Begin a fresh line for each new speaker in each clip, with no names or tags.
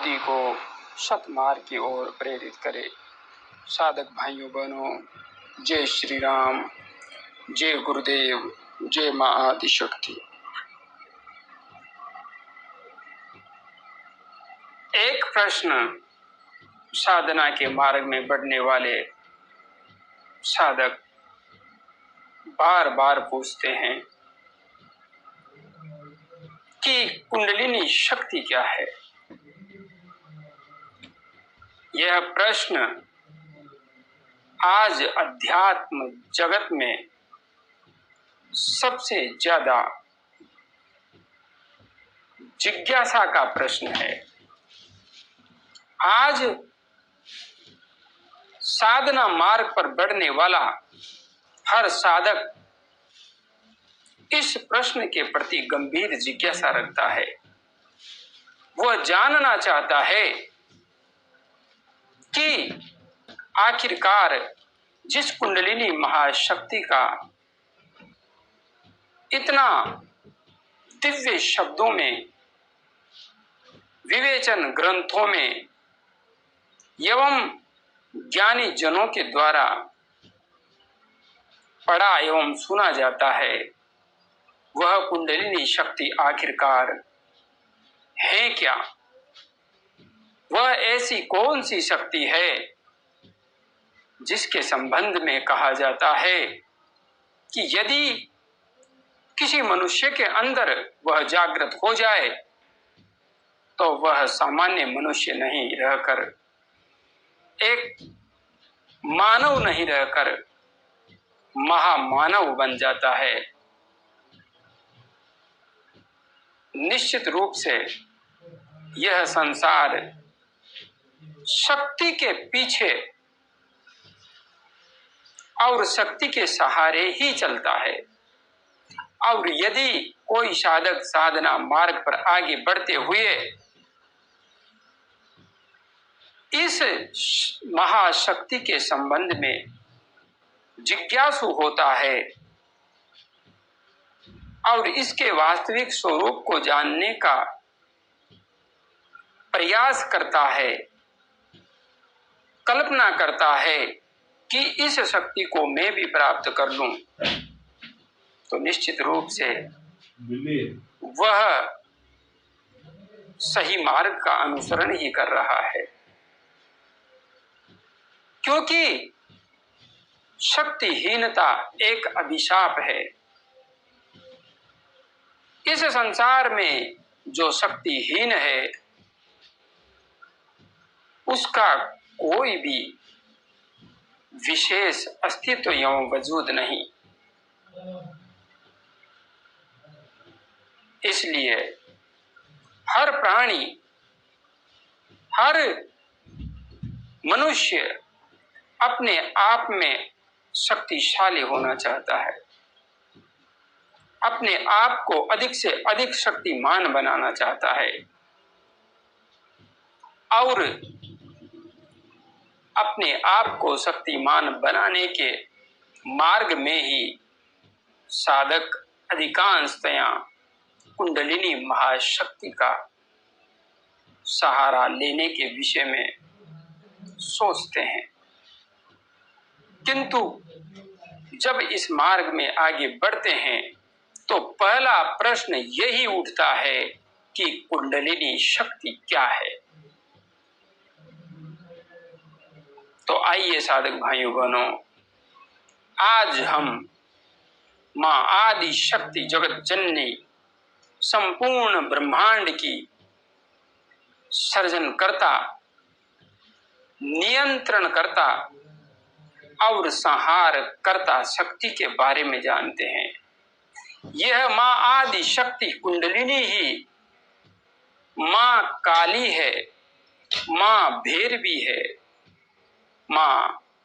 बुद्धि को सतमार्ग की ओर प्रेरित करे। साधक भाइयों बहनों, जय श्री राम, जय गुरुदेव, जय मां आदिशक्ति। एक प्रश्न साधना के मार्ग में बढ़ने वाले साधक बार बार पूछते हैं कि कुंडलिनी शक्ति क्या है। यह प्रश्न आज अध्यात्म जगत में सबसे ज्यादा जिज्ञासा का प्रश्न है। आज साधना मार्ग पर बढ़ने वाला हर साधक इस प्रश्न के प्रति गंभीर जिज्ञासा रखता है। वह जानना चाहता है कि आखिरकार जिस कुंडलिनी महाशक्ति का इतना दिव्य शब्दों में, विवेचन ग्रंथों में एवं ज्ञानी जनों के द्वारा पढ़ा एवं सुना जाता है, वह कुंडलिनी शक्ति आखिरकार है क्या? वह ऐसी कौन सी शक्ति है जिसके संबंध में कहा जाता है कि यदि किसी मनुष्य के अंदर वह जागृत हो जाए तो वह सामान्य मनुष्य नहीं रहकर, एक मानव नहीं रहकर महामानव बन जाता है। निश्चित रूप से यह संसार शक्ति के पीछे और शक्ति के सहारे ही चलता है। और यदि कोई साधक साधना मार्ग पर आगे बढ़ते हुए इस महाशक्ति के संबंध में जिज्ञासु होता है और इसके वास्तविक स्वरूप को जानने का प्रयास करता है, कल्पना करता है कि इस शक्ति को मैं भी प्राप्त कर लूं, तो निश्चित रूप से वह सही मार्ग का अनुसरण ही कर रहा है। क्योंकि शक्तिहीनता एक अभिशाप है। इस संसार में जो शक्तिहीन है उसका कोई भी विशेष अस्तित्व एवं वजूद नहीं। इसलिए हर प्राणी, हर मनुष्य अपने आप में शक्तिशाली होना चाहता है, अपने आप को अधिक से अधिक शक्तिमान बनाना चाहता है और अपने आप को शक्तिमान बनाने के मार्ग में ही साधक अधिकांशतया कुंडलिनी महाशक्ति का सहारा लेने के विषय में सोचते हैं। किंतु जब इस मार्ग में आगे बढ़ते हैं तो पहला प्रश्न यही उठता है कि कुंडलिनी शक्ति क्या है। तो आइए साधक भाइयों बहनों, आज हम मां आदि शक्ति जगत जननी संपूर्ण ब्रह्मांड की सर्जनकर्ता, नियंत्रणकर्ता और संहार करता शक्ति के बारे में जानते हैं। यह मां आदि शक्ति कुंडलिनी ही मां काली है, मां भैरवी है, मां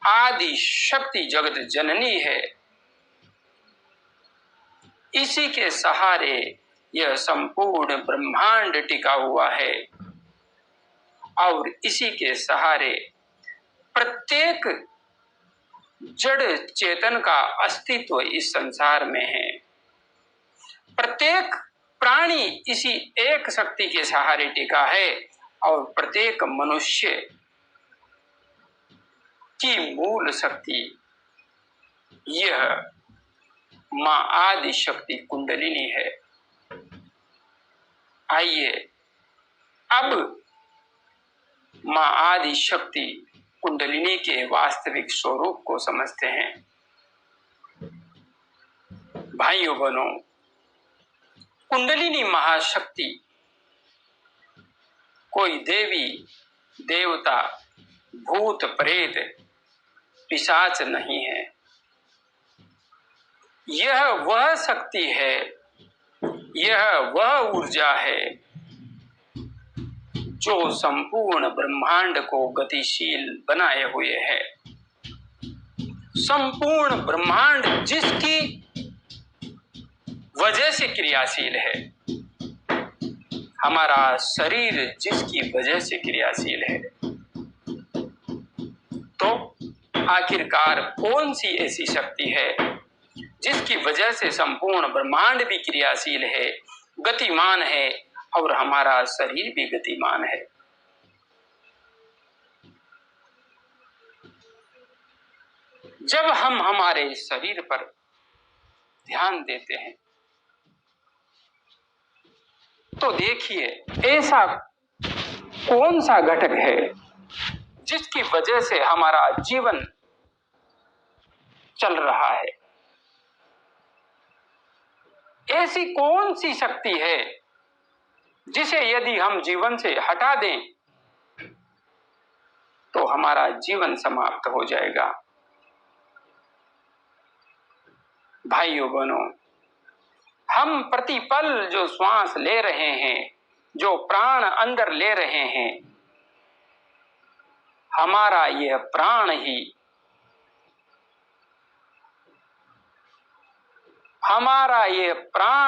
आदि शक्ति जगत जननी है। इसी के सहारे यह संपूर्ण ब्रह्मांड टिका हुआ है और इसी के सहारे प्रत्येक जड़ चेतन का अस्तित्व इस संसार में है। प्रत्येक प्राणी इसी एक शक्ति के सहारे टिका है और प्रत्येक मनुष्य की मूल शक्ति यह मां आदि शक्ति कुंडलिनी है। आइए अब मां आदि शक्ति कुंडलिनी के वास्तविक स्वरूप को समझते हैं। भाइयों बहनों, कुंडलिनी महाशक्ति कोई देवी देवता भूत प्रेत पिशाच नहीं है। यह वह शक्ति है, यह वह ऊर्जा है जो संपूर्ण ब्रह्मांड को गतिशील बनाए हुए है। संपूर्ण ब्रह्मांड जिसकी वजह से क्रियाशील है, हमारा शरीर जिसकी वजह से क्रियाशील है, तो आखिरकार कौन सी ऐसी शक्ति है जिसकी वजह से संपूर्ण ब्रह्मांड भी क्रियाशील है, गतिमान है और हमारा शरीर भी गतिमान है? जब हम हमारे शरीर पर ध्यान देते हैं तो देखिए ऐसा कौन सा घटक है जिसकी वजह से हमारा जीवन चल रहा है। ऐसी कौन सी शक्ति है जिसे यदि हम जीवन से हटा दें तो हमारा जीवन समाप्त हो जाएगा। भाइयों बहनों, हम प्रतिपल जो श्वास ले रहे हैं, जो प्राण अंदर ले रहे हैं, हमारा यह प्राण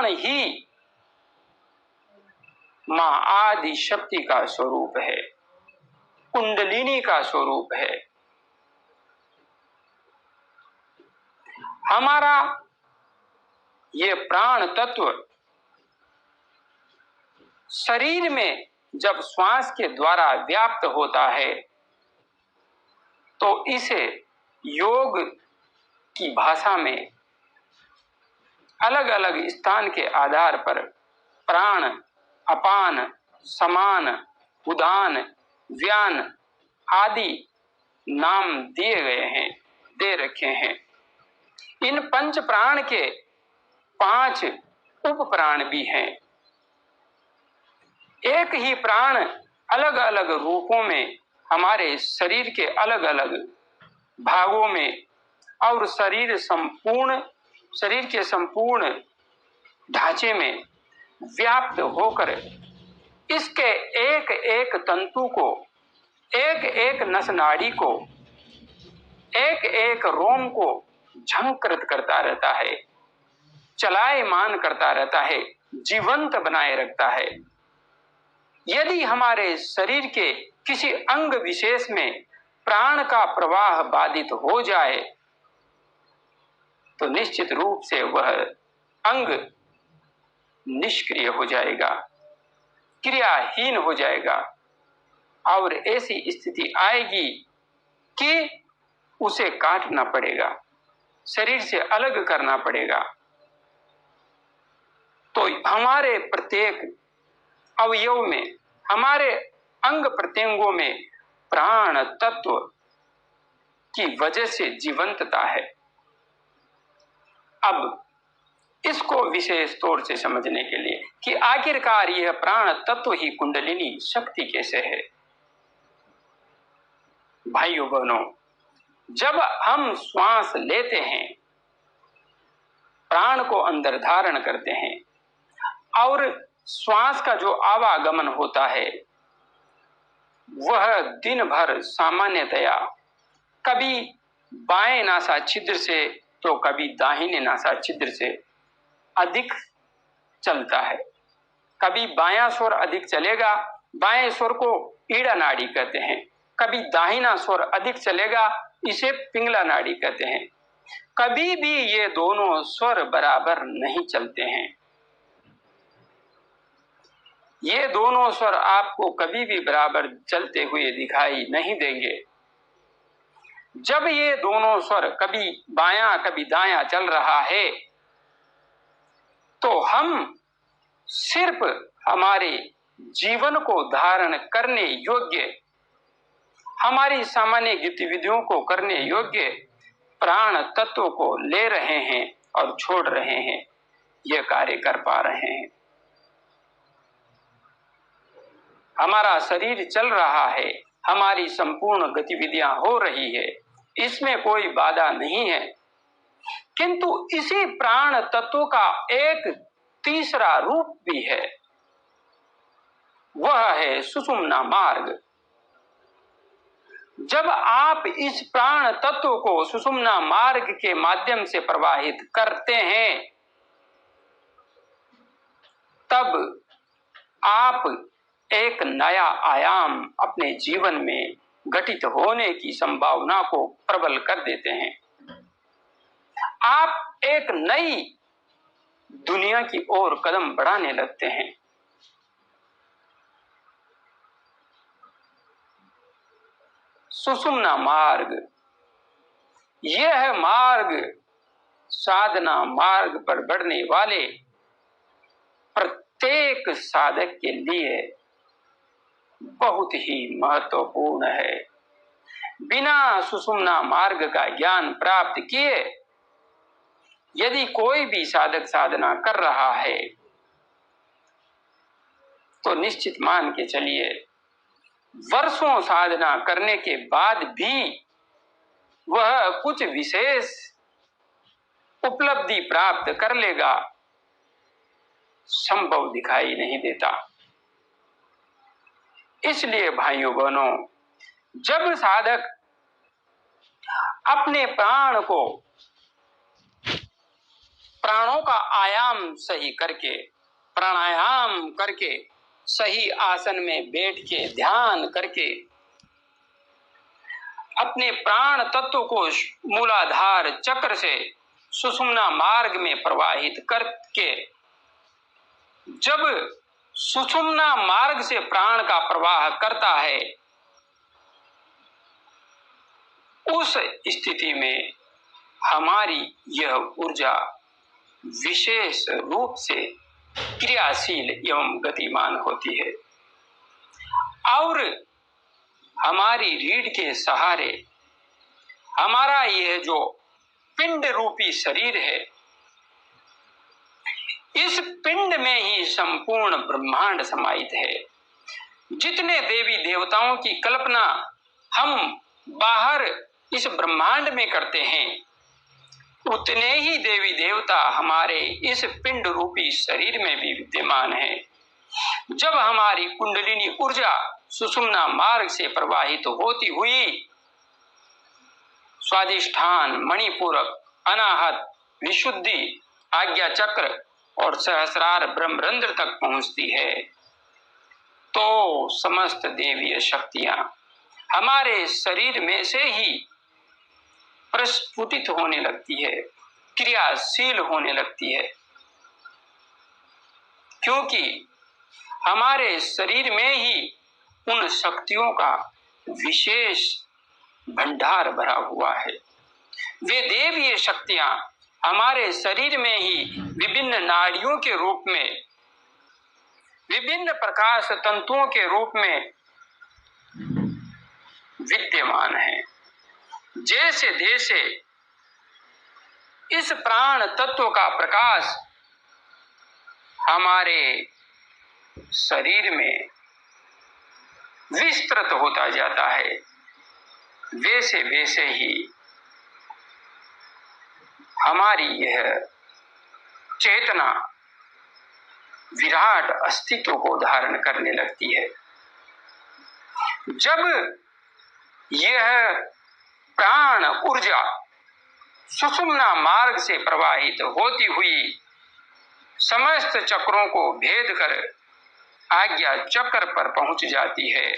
ही मां आदि शक्ति का स्वरूप है, कुंडलिनी का स्वरूप है। हमारा ये प्राण तत्व शरीर में जब श्वास के द्वारा व्याप्त होता है तो इसे योग की भाषा में अलग अलग स्थान के आधार पर प्राण, अपान, समान, उदान, व्यान आदि नाम दिए गए हैं, दे रखे हैं। इन पंच प्राण के 5 उप प्राण भी हैं। एक ही प्राण अलग अलग रूपों में हमारे शरीर के अलग अलग भागों में और शरीर के संपूर्ण ढांचे में व्याप्त होकर इसके एक एक तंतु को, एक एक नस नाड़ी को, एक एक रोम को झंकृत करता रहता है, चलायमान करता रहता है, जीवंत बनाए रखता है। यदि हमारे शरीर के किसी अंग विशेष में प्राण का प्रवाह बाधित हो जाए तो निश्चित रूप से वह अंग निष्क्रिय हो जाएगा, क्रियाहीन हो जाएगा और ऐसी स्थिति आएगी कि उसे काटना पड़ेगा, शरीर से अलग करना पड़ेगा। तो हमारे प्रत्येक अवयव में, हमारे अंग प्रत्यंगों में प्राण तत्व की वजह से जीवंतता है। अब इसको विशेष तौर से समझने के लिए कि आखिरकार यह प्राण तत्व ही कुंडलिनी शक्ति कैसे है। भाइयों बहनों, जब हम श्वास लेते हैं, प्राण को अंदर धारण करते हैं और श्वास का जो आवागमन होता है वह दिन भर सामान्यतया कभी बाएं नासा छिद्र से तो कभी दाहिने नासा छिद्र से अधिक चलता है। कभी बायां स्वर अधिक चलेगा, बाएं स्वर को ईड़ा नाड़ी कहते हैं। कभी दाहिना स्वर अधिक चलेगा, इसे पिंगला नाड़ी कहते हैं। कभी भी ये दोनों स्वर बराबर नहीं चलते हैं। ये दोनों स्वर आपको कभी भी बराबर चलते हुए दिखाई नहीं देंगे। जब ये दोनों स्वर कभी बायां कभी दायां चल रहा है, तो हम सिर्फ हमारे जीवन को धारण करने योग्य, हमारी सामान्य गतिविधियों को करने योग्य प्राण तत्व को ले रहे हैं और छोड़ रहे हैं, यह कार्य कर पा रहे हैं। हमारा शरीर चल रहा है, हमारी संपूर्ण गतिविधियां हो रही है, इसमें कोई बाधा नहीं है। किंतु इसी प्राण तत्व का एक तीसरा रूप भी है, वह है सुषुम्ना मार्ग। जब आप इस प्राण तत्व को सुषुम्ना मार्ग के माध्यम से प्रवाहित करते हैं, तब आप एक नया आयाम अपने जीवन में घटित होने की संभावना को प्रबल कर देते हैं। आप एक नई दुनिया की ओर कदम बढ़ाने लगते हैं। सुषुम्ना मार्ग, यह मार्ग साधना मार्ग पर बढ़ने वाले प्रत्येक साधक के लिए बहुत ही महत्वपूर्ण है। बिना सुषुम्ना मार्ग का ज्ञान प्राप्त किए यदि कोई भी साधक साधना कर रहा है, तो निश्चित मान के चलिए वर्षों साधना करने के बाद भी वह कुछ विशेष उपलब्धि प्राप्त कर लेगा, संभव दिखाई नहीं देता। इसलिए भाइयों बहनों, जब साधक अपने प्राण को, प्राणों का आयाम सही करके, प्राणायाम करके, सही आसन में बैठ के ध्यान करके अपने प्राण तत्व को मूलाधार चक्र से सुषुम्ना मार्ग में प्रवाहित करके, जब सुषुम्ना मार्ग से प्राण का प्रवाह करता है, उस स्थिति में हमारी यह ऊर्जा विशेष रूप से क्रियाशील एवं गतिमान होती है और हमारी रीढ़ के सहारे हमारा यह जो पिंड रूपी शरीर है, इस पिंड में ही संपूर्ण ब्रह्मांड समाहित है। जितने देवी देवताओं की कल्पना हम बाहर इस ब्रह्मांड में करते हैं, उतने ही देवी देवता हमारे इस पिंड रूपी शरीर में भी विद्यमान है। जब हमारी कुंडलिनी ऊर्जा सुषुम्ना मार्ग से प्रवाहित होती हुई स्वादिष्ठान, मणिपूरक, अनाहत, विशुद्धि, आज्ञा चक्र और सहस्रार ब्रह्मरंध्र तक पहुंचती है, तो समस्त देवीय शक्तियां हमारे शरीर में से ही प्रस्फुटित होने लगती है, क्रियाशील होने लगती है, क्योंकि हमारे शरीर में ही उन शक्तियों का विशेष भंडार भरा हुआ है। वे देवीय शक्तियां हमारे शरीर में ही विभिन्न नाड़ियों के रूप में, विभिन्न प्रकाश तंतुओं के रूप में विद्यमान है। जैसे जैसे इस प्राण तत्व का प्रकाश हमारे शरीर में विस्तृत होता जाता है, वैसे वैसे ही हमारी यह चेतना विराट अस्तित्व को धारण करने लगती है। जब यह प्राण ऊर्जा सुषुम्ना मार्ग से प्रवाहित होती हुई समस्त चक्रों को भेद कर आज्ञा चक्र पर पहुंच जाती है,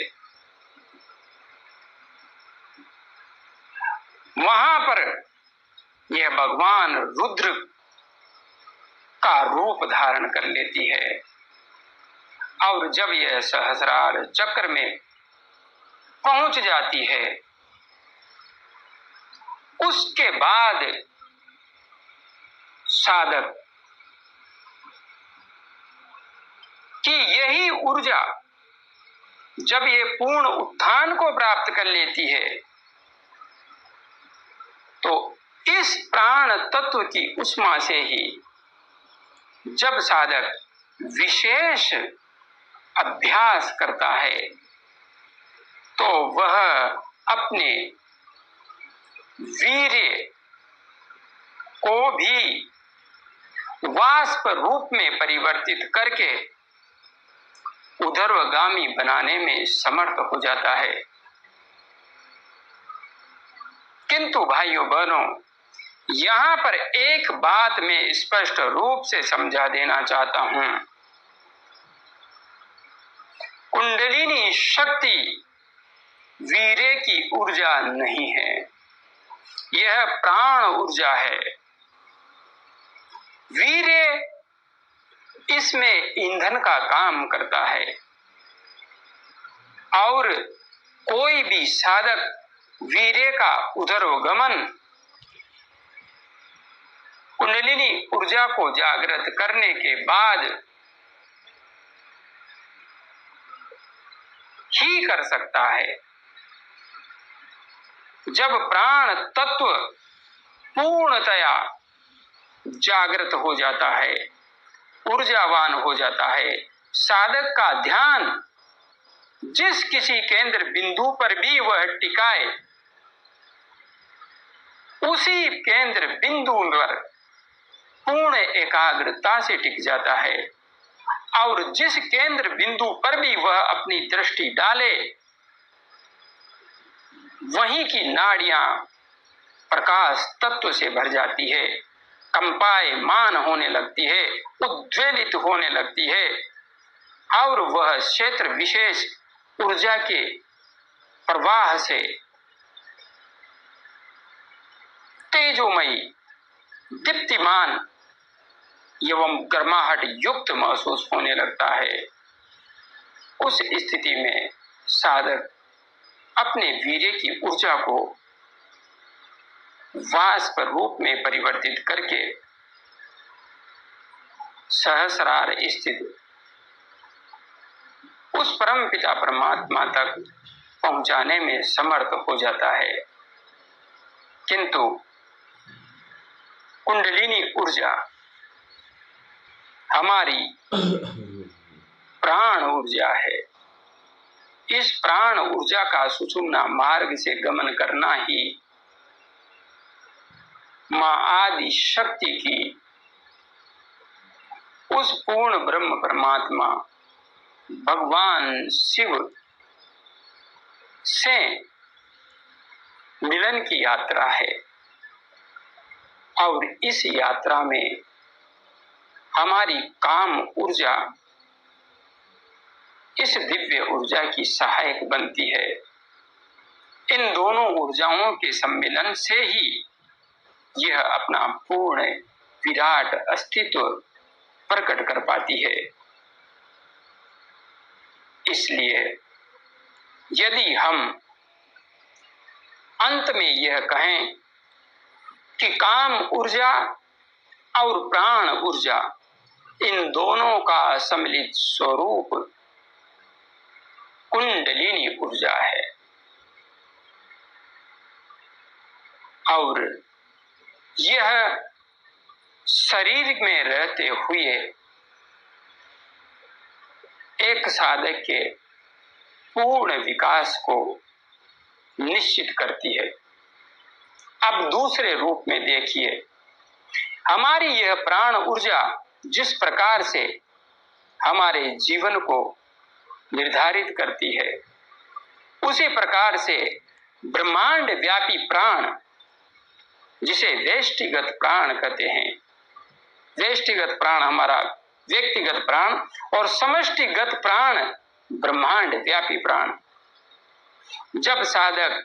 वहां पर यह भगवान रुद्र का रूप धारण कर लेती है और जब यह सहस्रार चक्र में पहुंच जाती है, उसके बाद साधक की यही ऊर्जा जब ये पूर्ण उत्थान को प्राप्त कर लेती है, तो इस प्राण तत्व की उष्मा से ही जब साधक विशेष अभ्यास करता है, तो वह अपने वीर्य को भी वाष्प रूप में परिवर्तित करके ऊर्ध्वगामी बनाने में समर्थ हो जाता है। किंतु भाइयों बहनों, यहां पर एक बात मैं स्पष्ट रूप से समझा देना चाहता हूं। कुंडलिनी शक्ति वीर्य की ऊर्जा नहीं है, यह प्राण ऊर्जा है। वीर्य इसमें ईंधन का काम करता है, और कोई भी साधक वीर्य का ऊर्ध्वगमन कुंडलिनी ऊर्जा को जागृत करने के बाद ही कर सकता है। जब प्राण तत्व पूर्णतया जागृत हो जाता है, ऊर्जावान हो जाता है, साधक का ध्यान जिस किसी केंद्र बिंदु पर भी वह टिकाए, उसी केंद्र बिंदु पर पूर्ण एकाग्रता से टिक जाता है, और जिस केंद्र बिंदु पर भी वह अपनी दृष्टि डाले, वहीं की नाड़ियां प्रकाश तत्व से भर जाती है, कंपायमान होने लगती है, उद्वेलित होने लगती है, और वह क्षेत्र विशेष ऊर्जा के प्रवाह से तेजोमयी, दीप्तिमान एवं गर्माहट युक्त महसूस होने लगता है। उस स्थिति में साधक अपने वीर्य की ऊर्जा को वाष्प रूप में परिवर्तित करके सहस्रार स्थित उस परम पिता परमात्मा तक पहुंचाने में समर्थ हो जाता है। किंतु कुंडलिनी ऊर्जा हमारी प्राण ऊर्जा है। इस प्राण ऊर्जा का सुषुम्ना मार्ग से गमन करना ही मां आदि शक्ति की उस पूर्ण ब्रह्म परमात्मा भगवान शिव से मिलन की यात्रा है, और इस यात्रा में हमारी काम ऊर्जा इस दिव्य ऊर्जा की सहायक बनती है। इन दोनों ऊर्जाओं के सम्मिलन से ही यह अपना पूर्ण विराट अस्तित्व प्रकट कर पाती है। इसलिए यदि हम अंत में यह कहें कि काम ऊर्जा और प्राण ऊर्जा, इन दोनों का सम्मिलित स्वरूप कुंडलिनी ऊर्जा है, और यह शरीर में रहते हुए एक साधक के पूर्ण विकास को निश्चित करती है। अब दूसरे रूप में देखिए, हमारी यह प्राण ऊर्जा जिस प्रकार से हमारे जीवन को निर्धारित करती है, उसी प्रकार से ब्रह्मांड व्यापी प्राण, जिसे वेष्टिगत प्राण कहते हैं, वेष्टिगत प्राण हमारा व्यक्तिगत प्राण, और समष्टिगत प्राण ब्रह्मांड व्यापी प्राण, जब साधक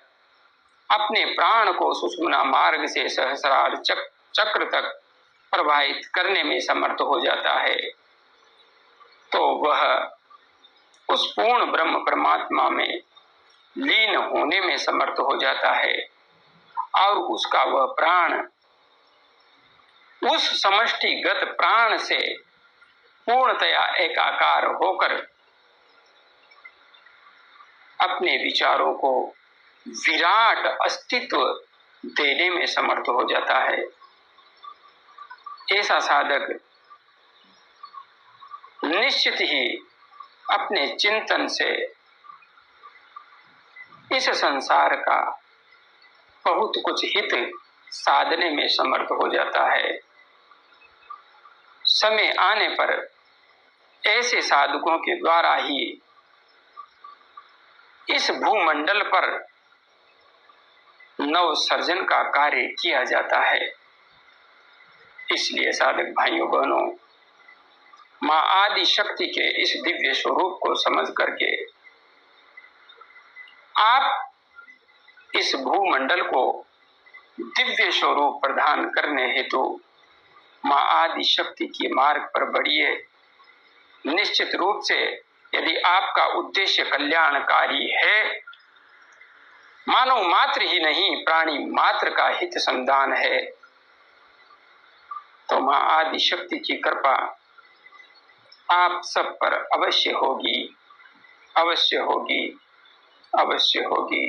अपने प्राण को सुषुम्ना मार्ग से सहस्रार चक्र तक प्रवाहित करने में समर्थ हो जाता है, तो वह उस पूर्ण ब्रह्म परमात्मा में लीन होने में समर्थ हो जाता है और उसका वह प्राण उस समष्टिगत प्राण से पूर्णतया एकाकार होकर अपने विचारों को विराट अस्तित्व देने में समर्थ हो जाता है। ऐसा साधक निश्चित ही अपने चिंतन से इस संसार का बहुत कुछ हित साधने में समर्थ हो जाता है। समय आने पर ऐसे साधकों के द्वारा ही इस भूमंडल पर नव सर्जन का कार्य किया जाता है। इसलिए साधक भाइयों बहनों, मां आदि शक्ति के इस दिव्य स्वरूप को समझ करके आप इस भूमंडल को दिव्य स्वरूप प्रदान करने हेतु मां आदि शक्ति के मार्ग पर बढ़िए। निश्चित रूप से यदि आपका उद्देश्य कल्याणकारी है, मानव मात्र ही नहीं प्राणी मात्र का हित संधान है, तो मां आदि शक्ति की कृपा आप सब पर अवश्य होगी, अवश्य होगी, अवश्य होगी।